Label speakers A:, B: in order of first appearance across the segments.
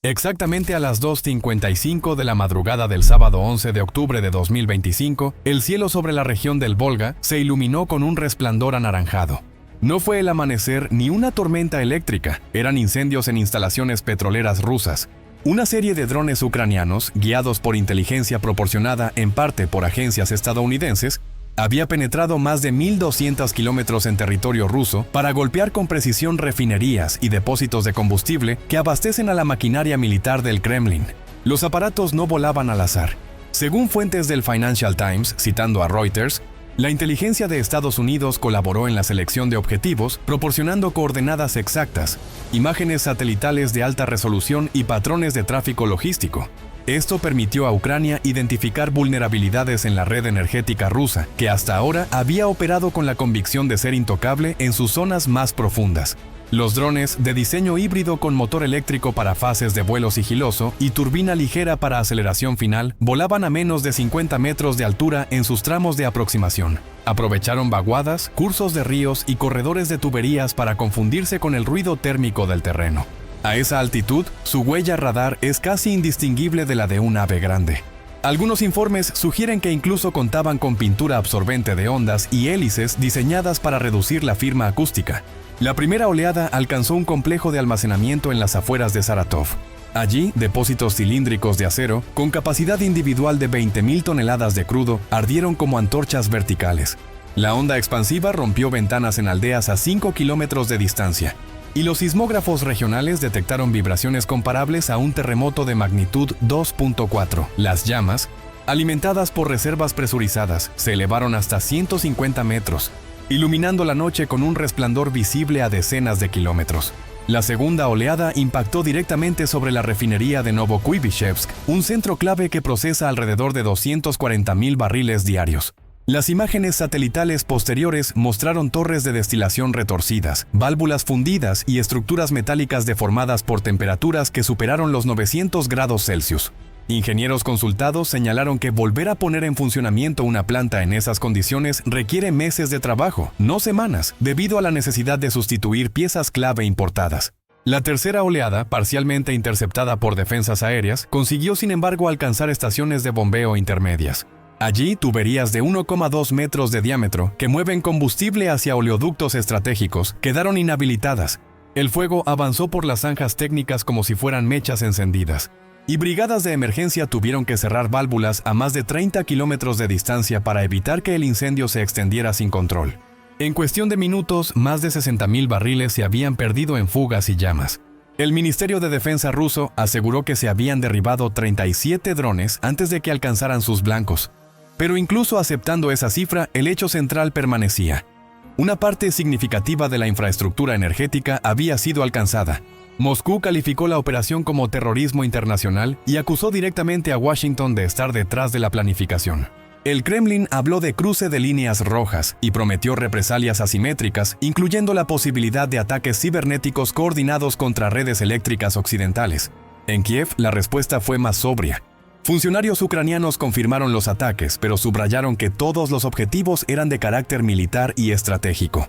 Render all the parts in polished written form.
A: Exactamente a las 2:55 de la madrugada del sábado 11 de octubre de 2025, el cielo sobre la región del Volga se iluminó con un resplandor anaranjado. No fue el amanecer ni una tormenta eléctrica, eran incendios en instalaciones petroleras rusas. Una serie de drones ucranianos, guiados por inteligencia proporcionada en parte por agencias estadounidenses, había penetrado más de 1.200 kilómetros en territorio ruso para golpear con precisión refinerías y depósitos de combustible que abastecen a la maquinaria militar del Kremlin. Los aparatos no volaban al azar. Según fuentes del Financial Times, citando a Reuters, la inteligencia de Estados Unidos colaboró en la selección de objetivos, proporcionando coordenadas exactas, imágenes satelitales de alta resolución y patrones de tráfico logístico. Esto permitió a Ucrania identificar vulnerabilidades en la red energética rusa, que hasta ahora había operado con la convicción de ser intocable en sus zonas más profundas. Los drones, de diseño híbrido con motor eléctrico para fases de vuelo sigiloso y turbina ligera para aceleración final, volaban a menos de 50 metros de altura en sus tramos de aproximación. Aprovecharon vaguadas, cursos de ríos y corredores de tuberías para confundirse con el ruido térmico del terreno. A esa altitud, su huella radar es casi indistinguible de la de un ave grande. Algunos informes sugieren que incluso contaban con pintura absorbente de ondas y hélices diseñadas para reducir la firma acústica. La primera oleada alcanzó un complejo de almacenamiento en las afueras de Saratov. Allí, depósitos cilíndricos de acero, con capacidad individual de 20.000 toneladas de crudo, ardieron como antorchas verticales. La onda expansiva rompió ventanas en aldeas a 5 kilómetros de distancia. Y los sismógrafos regionales detectaron vibraciones comparables a un terremoto de magnitud 2.4. Las llamas, alimentadas por reservas presurizadas, se elevaron hasta 150 metros, iluminando la noche con un resplandor visible a decenas de kilómetros. La segunda oleada impactó directamente sobre la refinería de Novokuibishevsk, un centro clave que procesa alrededor de 240.000 barriles diarios. Las imágenes satelitales posteriores mostraron torres de destilación retorcidas, válvulas fundidas y estructuras metálicas deformadas por temperaturas que superaron los 900 grados Celsius. Ingenieros consultados señalaron que volver a poner en funcionamiento una planta en esas condiciones requiere meses de trabajo, no semanas, debido a la necesidad de sustituir piezas clave importadas. La tercera oleada, parcialmente interceptada por defensas aéreas, consiguió sin embargo alcanzar estaciones de bombeo intermedias. Allí, tuberías de 1,2 metros de diámetro, que mueven combustible hacia oleoductos estratégicos, quedaron inhabilitadas. El fuego avanzó por las zanjas técnicas como si fueran mechas encendidas. Y brigadas de emergencia tuvieron que cerrar válvulas a más de 30 kilómetros de distancia para evitar que el incendio se extendiera sin control. En cuestión de minutos, más de 60.000 barriles se habían perdido en fugas y llamas. El Ministerio de Defensa ruso aseguró que se habían derribado 37 drones antes de que alcanzaran sus blancos. Pero incluso aceptando esa cifra, el hecho central permanecía. Una parte significativa de la infraestructura energética había sido alcanzada. Moscú calificó la operación como terrorismo internacional y acusó directamente a Washington de estar detrás de la planificación. El Kremlin habló de cruce de líneas rojas y prometió represalias asimétricas, incluyendo la posibilidad de ataques cibernéticos coordinados contra redes eléctricas occidentales. En Kiev, la respuesta fue más sobria. Funcionarios ucranianos confirmaron los ataques, pero subrayaron que todos los objetivos eran de carácter militar y estratégico.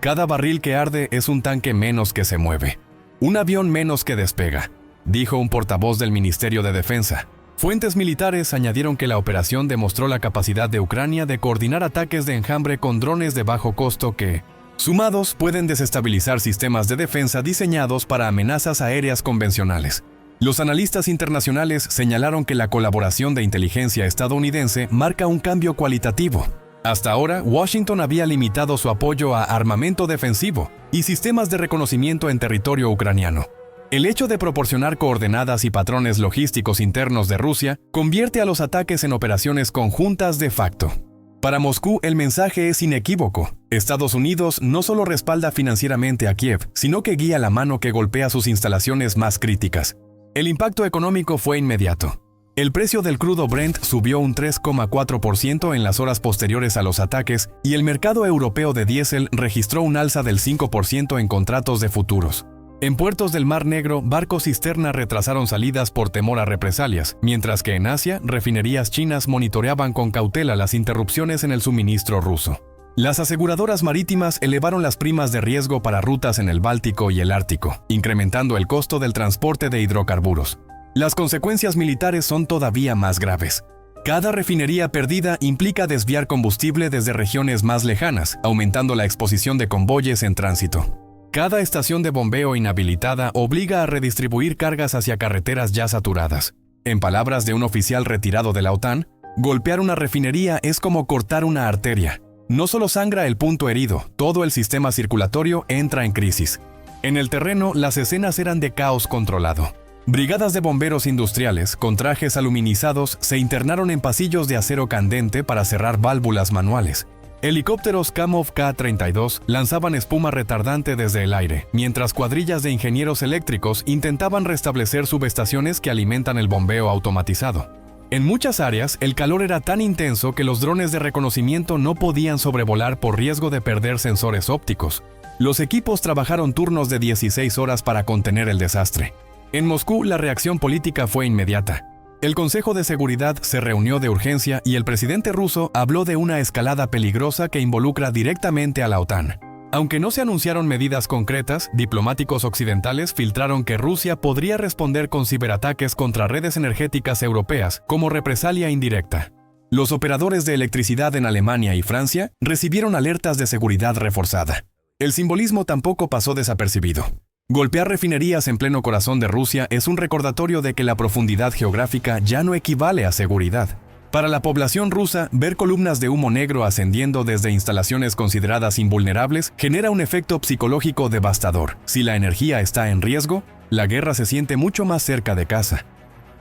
A: Cada barril que arde es un tanque menos que se mueve. Un avión menos que despega, dijo un portavoz del Ministerio de Defensa. Fuentes militares añadieron que la operación demostró la capacidad de Ucrania de coordinar ataques de enjambre con drones de bajo costo que, sumados, pueden desestabilizar sistemas de defensa diseñados para amenazas aéreas convencionales. Los analistas internacionales señalaron que la colaboración de inteligencia estadounidense marca un cambio cualitativo. Hasta ahora, Washington había limitado su apoyo a armamento defensivo y sistemas de reconocimiento en territorio ucraniano. El hecho de proporcionar coordenadas y patrones logísticos internos de Rusia convierte a los ataques en operaciones conjuntas de facto. Para Moscú, el mensaje es inequívoco. Estados Unidos no solo respalda financieramente a Kiev, sino que guía la mano que golpea sus instalaciones más críticas. El impacto económico fue inmediato. El precio del crudo Brent subió un 3,4% en las horas posteriores a los ataques y el mercado europeo de diésel registró un alza del 5% en contratos de futuros. En puertos del Mar Negro, barcos cisterna retrasaron salidas por temor a represalias, mientras que en Asia, refinerías chinas monitoreaban con cautela las interrupciones en el suministro ruso. Las aseguradoras marítimas elevaron las primas de riesgo para rutas en el Báltico y el Ártico, incrementando el costo del transporte de hidrocarburos. Las consecuencias militares son todavía más graves. Cada refinería perdida implica desviar combustible desde regiones más lejanas, aumentando la exposición de convoyes en tránsito. Cada estación de bombeo inhabilitada obliga a redistribuir cargas hacia carreteras ya saturadas. En palabras de un oficial retirado de la OTAN, golpear una refinería es como cortar una arteria. No solo sangra el punto herido, todo el sistema circulatorio entra en crisis. En el terreno, las escenas eran de caos controlado. Brigadas de bomberos industriales, con trajes aluminizados, se internaron en pasillos de acero candente para cerrar válvulas manuales. Helicópteros Kamov K-32 lanzaban espuma retardante desde el aire, mientras cuadrillas de ingenieros eléctricos intentaban restablecer subestaciones que alimentan el bombeo automatizado. En muchas áreas, el calor era tan intenso que los drones de reconocimiento no podían sobrevolar por riesgo de perder sensores ópticos. Los equipos trabajaron turnos de 16 horas para contener el desastre. En Moscú, la reacción política fue inmediata. El Consejo de Seguridad se reunió de urgencia y el presidente ruso habló de una escalada peligrosa que involucra directamente a la OTAN. Aunque no se anunciaron medidas concretas, diplomáticos occidentales filtraron que Rusia podría responder con ciberataques contra redes energéticas europeas como represalia indirecta. Los operadores de electricidad en Alemania y Francia recibieron alertas de seguridad reforzada. El simbolismo tampoco pasó desapercibido. Golpear refinerías en pleno corazón de Rusia es un recordatorio de que la profundidad geográfica ya no equivale a seguridad. Para la población rusa, ver columnas de humo negro ascendiendo desde instalaciones consideradas invulnerables genera un efecto psicológico devastador. Si la energía está en riesgo, la guerra se siente mucho más cerca de casa.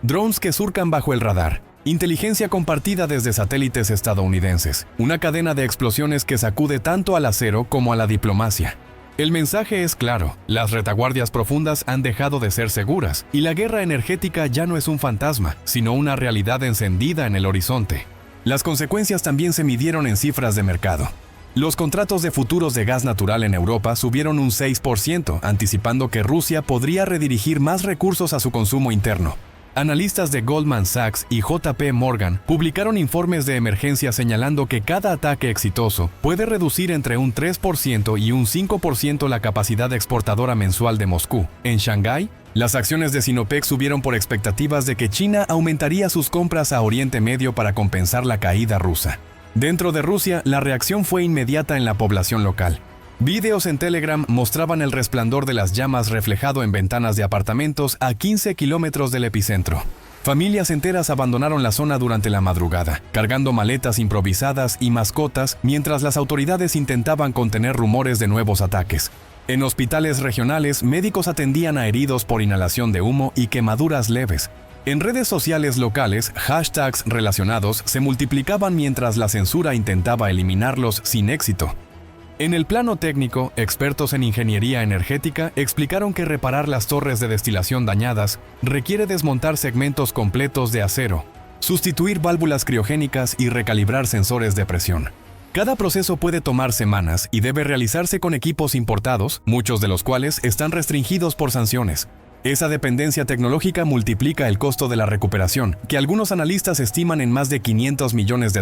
A: Drones que surcan bajo el radar. Inteligencia compartida desde satélites estadounidenses. Una cadena de explosiones que sacude tanto al acero como a la diplomacia. El mensaje es claro, las retaguardias profundas han dejado de ser seguras y la guerra energética ya no es un fantasma, sino una realidad encendida en el horizonte. Las consecuencias también se midieron en cifras de mercado. Los contratos de futuros de gas natural en Europa subieron un 6%, anticipando que Rusia podría redirigir más recursos a su consumo interno. Analistas de Goldman Sachs y JP Morgan publicaron informes de emergencia señalando que cada ataque exitoso puede reducir entre un 3% y un 5% la capacidad exportadora mensual de Moscú. En Shanghái, las acciones de Sinopec subieron por expectativas de que China aumentaría sus compras a Oriente Medio para compensar la caída rusa. Dentro de Rusia, la reacción fue inmediata en la población local. Videos en Telegram mostraban el resplandor de las llamas reflejado en ventanas de apartamentos a 15 kilómetros del epicentro. Familias enteras abandonaron la zona durante la madrugada, cargando maletas improvisadas y mascotas mientras las autoridades intentaban contener rumores de nuevos ataques. En hospitales regionales, médicos atendían a heridos por inhalación de humo y quemaduras leves. En redes sociales locales, hashtags relacionados se multiplicaban mientras la censura intentaba eliminarlos sin éxito. En el plano técnico, expertos en ingeniería energética explicaron que reparar las torres de destilación dañadas requiere desmontar segmentos completos de acero, sustituir válvulas criogénicas y recalibrar sensores de presión. Cada proceso puede tomar semanas y debe realizarse con equipos importados, muchos de los cuales están restringidos por sanciones. Esa dependencia tecnológica multiplica el costo de la recuperación, que algunos analistas estiman en más de $500 millones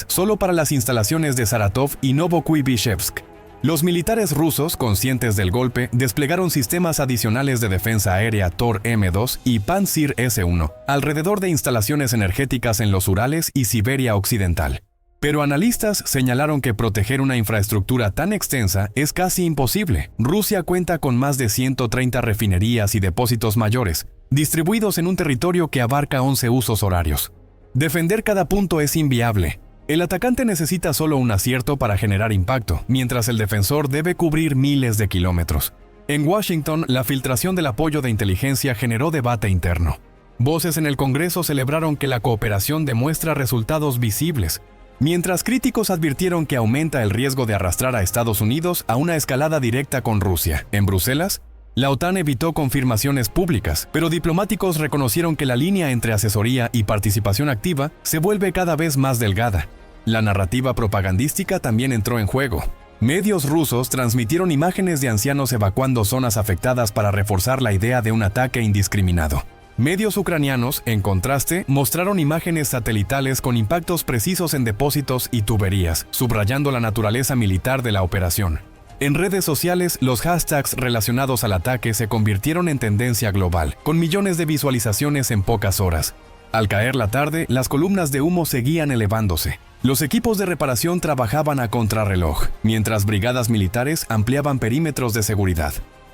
A: solo para las instalaciones de Saratov y Novokuybishevsk. Los militares rusos, conscientes del golpe, desplegaron sistemas adicionales de defensa aérea Tor M2 y Pantsir S-1 alrededor de instalaciones energéticas en los Urales y Siberia Occidental. Pero analistas señalaron que proteger una infraestructura tan extensa es casi imposible. Rusia cuenta con más de 130 refinerías y depósitos mayores, distribuidos en un territorio que abarca 11 usos horarios. Defender cada punto es inviable. El atacante necesita solo un acierto para generar impacto, mientras el defensor debe cubrir miles de kilómetros. En Washington, la filtración del apoyo de inteligencia generó debate interno. Voces en el Congreso celebraron que la cooperación demuestra resultados visibles, mientras críticos advirtieron que aumenta el riesgo de arrastrar a Estados Unidos a una escalada directa con Rusia. En Bruselas, la OTAN evitó confirmaciones públicas, pero diplomáticos reconocieron que la línea entre asesoría y participación activa se vuelve cada vez más delgada. La narrativa propagandística también entró en juego. Medios rusos transmitieron imágenes de ancianos evacuando zonas afectadas para reforzar la idea de un ataque indiscriminado. Medios ucranianos, en contraste, mostraron imágenes satelitales con impactos precisos en depósitos y tuberías, subrayando la naturaleza militar de la operación. En redes sociales, los hashtags relacionados al ataque se convirtieron en tendencia global, con millones de visualizaciones en pocas horas. Al caer la tarde, las columnas de humo seguían elevándose. Los equipos de reparación trabajaban a contrarreloj, mientras brigadas militares ampliaban perímetros de seguridad.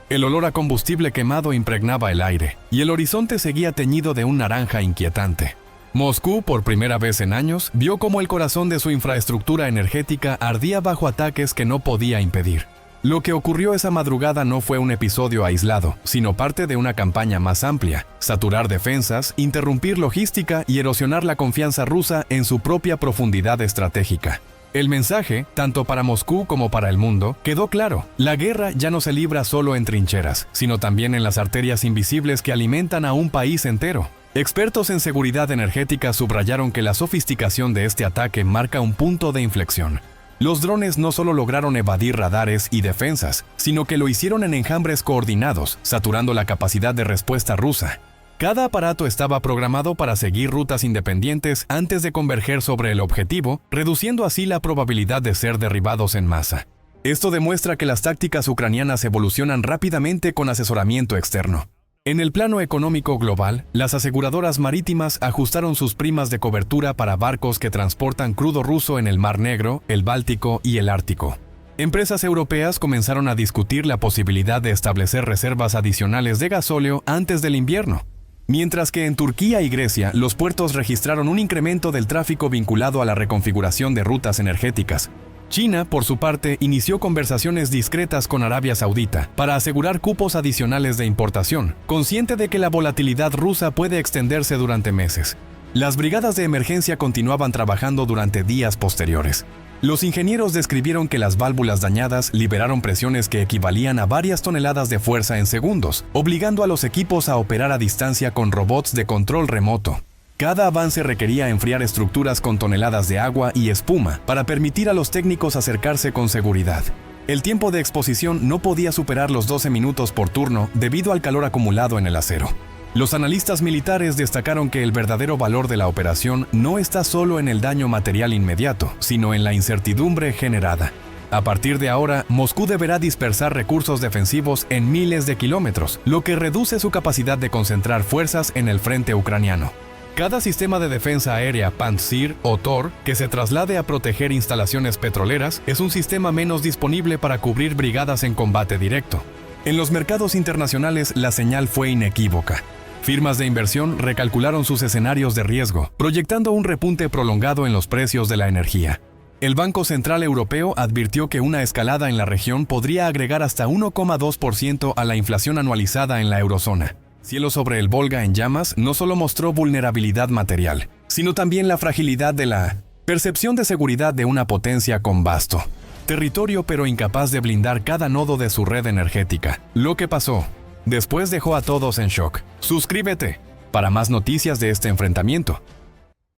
A: El olor a combustible quemado impregnaba el aire, y el horizonte seguía teñido de un naranja inquietante. Moscú, por primera vez en años, vio cómo el corazón de su infraestructura energética ardía bajo ataques que no podía impedir. Lo que ocurrió esa madrugada no fue un episodio aislado, sino parte de una campaña más amplia: saturar defensas, interrumpir logística y erosionar la confianza rusa en su propia profundidad estratégica. El mensaje, tanto para Moscú como para el mundo, quedó claro: la guerra ya no se libra solo en trincheras, sino también en las arterias invisibles que alimentan a un país entero. Expertos en seguridad energética subrayaron que la sofisticación de este ataque marca un punto de inflexión. Los drones no solo lograron evadir radares y defensas, sino que lo hicieron en enjambres coordinados, saturando la capacidad de respuesta rusa. Cada aparato estaba programado para seguir rutas independientes antes de converger sobre el objetivo, reduciendo así la probabilidad de ser derribados en masa. Esto demuestra que las tácticas ucranianas evolucionan rápidamente con asesoramiento externo. En el plano económico global, las aseguradoras marítimas ajustaron sus primas de cobertura para barcos que transportan crudo ruso en el Mar Negro, el Báltico y el Ártico. Empresas europeas comenzaron a discutir la posibilidad de establecer reservas adicionales de gasóleo antes del invierno. Mientras que en Turquía y Grecia, los puertos registraron un incremento del tráfico vinculado a la reconfiguración de rutas energéticas. China, por su parte, inició conversaciones discretas con Arabia Saudita para asegurar cupos adicionales de importación, consciente de que la volatilidad rusa puede extenderse durante meses. Las brigadas de emergencia continuaban trabajando durante días posteriores. Los ingenieros describieron que las válvulas dañadas liberaron presiones que equivalían a varias toneladas de fuerza en segundos, obligando a los equipos a operar a distancia con robots de control remoto. Cada avance requería enfriar estructuras con toneladas de agua y espuma para permitir a los técnicos acercarse con seguridad. El tiempo de exposición no podía superar los 12 minutos por turno debido al calor acumulado en el acero. Los analistas militares destacaron que el verdadero valor de la operación no está solo en el daño material inmediato, sino en la incertidumbre generada. A partir de ahora, Moscú deberá dispersar recursos defensivos en miles de kilómetros, lo que reduce su capacidad de concentrar fuerzas en el frente ucraniano. Cada sistema de defensa aérea Pantsir o Tor que se traslade a proteger instalaciones petroleras es un sistema menos disponible para cubrir brigadas en combate directo. En los mercados internacionales, la señal fue inequívoca. Firmas de inversión recalcularon sus escenarios de riesgo, proyectando un repunte prolongado en los precios de la energía. El Banco Central Europeo advirtió que una escalada en la región podría agregar hasta 1,2% a la inflación anualizada en la eurozona. Cielo sobre el Volga en llamas no solo mostró vulnerabilidad material, sino también la fragilidad de la percepción de seguridad de una potencia con vasto territorio pero incapaz de blindar cada nodo de su red energética. Lo que pasó después dejó a todos en shock. Suscríbete para más noticias de este enfrentamiento.